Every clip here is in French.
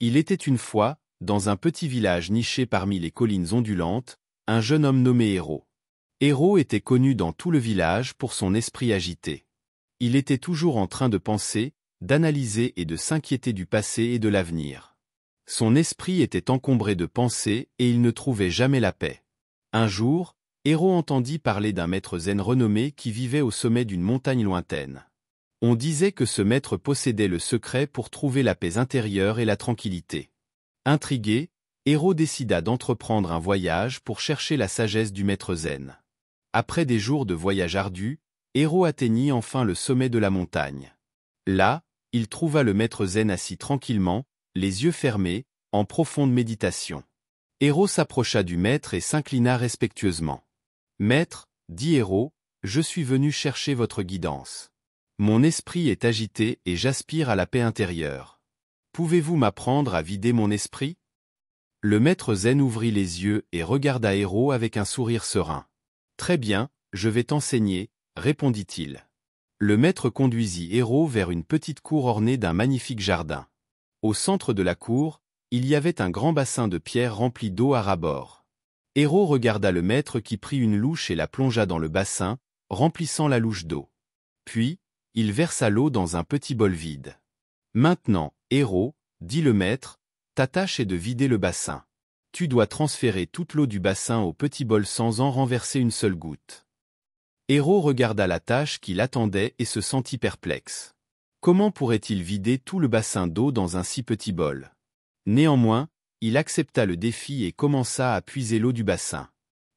Il était une fois, dans un petit village niché parmi les collines ondulantes, un jeune homme nommé Héro. Héro était connu dans tout le village pour son esprit agité. Il était toujours en train de penser, d'analyser et de s'inquiéter du passé et de l'avenir. Son esprit était encombré de pensées et il ne trouvait jamais la paix. Un jour, Héro entendit parler d'un maître zen renommé qui vivait au sommet d'une montagne lointaine. On disait que ce maître possédait le secret pour trouver la paix intérieure et la tranquillité. Intrigué, Héro décida d'entreprendre un voyage pour chercher la sagesse du maître zen. Après des jours de voyage ardu, Héro atteignit enfin le sommet de la montagne. Là, il trouva le maître zen assis tranquillement, les yeux fermés, en profonde méditation. Héro s'approcha du maître et s'inclina respectueusement. « Maître, dit Héro, je suis venu chercher votre guidance. Mon esprit est agité et j'aspire à la paix intérieure. Pouvez-vous m'apprendre à vider mon esprit ?» Le maître zen ouvrit les yeux et regarda Héro avec un sourire serein. « Très bien, je vais t'enseigner, » répondit-il. Le maître conduisit Héro vers une petite cour ornée d'un magnifique jardin. Au centre de la cour, il y avait un grand bassin de pierre rempli d'eau à ras-bord. Héro regarda le maître qui prit une louche et la plongea dans le bassin, remplissant la louche d'eau. Puis, il versa l'eau dans un petit bol vide. « Maintenant, Héro, dit le maître, ta tâche est de vider le bassin. Tu dois transférer toute l'eau du bassin au petit bol sans en renverser une seule goutte. » Héro regarda la tâche qui l'attendait et se sentit perplexe. Comment pourrait-il vider tout le bassin d'eau dans un si petit bol? Néanmoins, il accepta le défi et commença à puiser l'eau du bassin.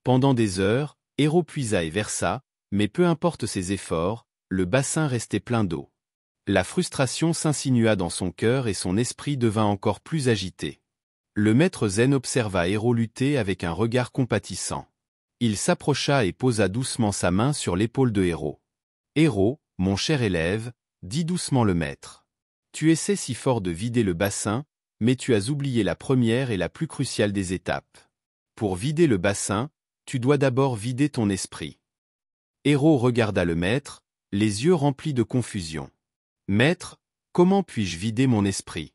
Pendant des heures, Héro puisa et versa, mais peu importe ses efforts, le bassin restait plein d'eau. La frustration s'insinua dans son cœur et son esprit devint encore plus agité. Le maître zen observa Héro lutter avec un regard compatissant. Il s'approcha et posa doucement sa main sur l'épaule de Héro. « Héro, mon cher élève, dit doucement le maître. Tu essaies si fort de vider le bassin, mais tu as oublié la première et la plus cruciale des étapes. Pour vider le bassin, tu dois d'abord vider ton esprit. » Héro regarda le maître, les yeux remplis de confusion. « Maître, comment puis-je vider mon esprit ?»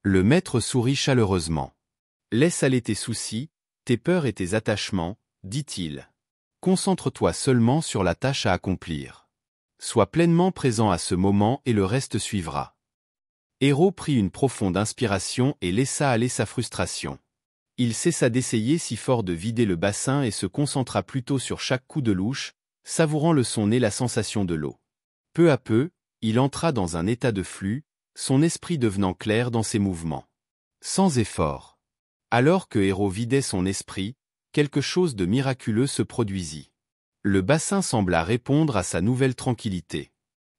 Le maître sourit chaleureusement. « Laisse aller tes soucis, tes peurs et tes attachements, dit-il. Concentre-toi seulement sur la tâche à accomplir. Sois pleinement présent à ce moment et le reste suivra. » Héro prit une profonde inspiration et laissa aller sa frustration. Il cessa d'essayer si fort de vider le bassin et se concentra plutôt sur chaque coup de louche, savourant le son et la sensation de l'eau. Peu à peu, il entra dans un état de flux, son esprit devenant clair dans ses mouvements. Sans effort. Alors que Héro vidait son esprit, quelque chose de miraculeux se produisit. Le bassin sembla répondre à sa nouvelle tranquillité.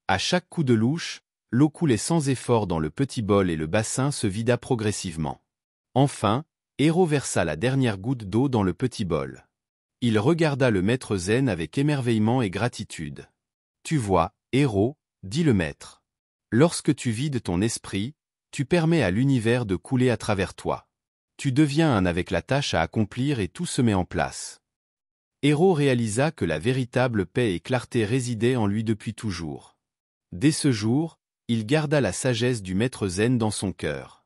À chaque coup de louche, l'eau coulait sans effort dans le petit bol et le bassin se vida progressivement. Enfin, Héro versa la dernière goutte d'eau dans le petit bol. Il regarda le maître zen avec émerveillement et gratitude. « Tu vois, Héro, dit le maître. Lorsque tu vides ton esprit, tu permets à l'univers de couler à travers toi. Tu deviens un avec la tâche à accomplir et tout se met en place. » Héro réalisa que la véritable paix et clarté résidaient en lui depuis toujours. Dès ce jour, il garda la sagesse du maître zen dans son cœur.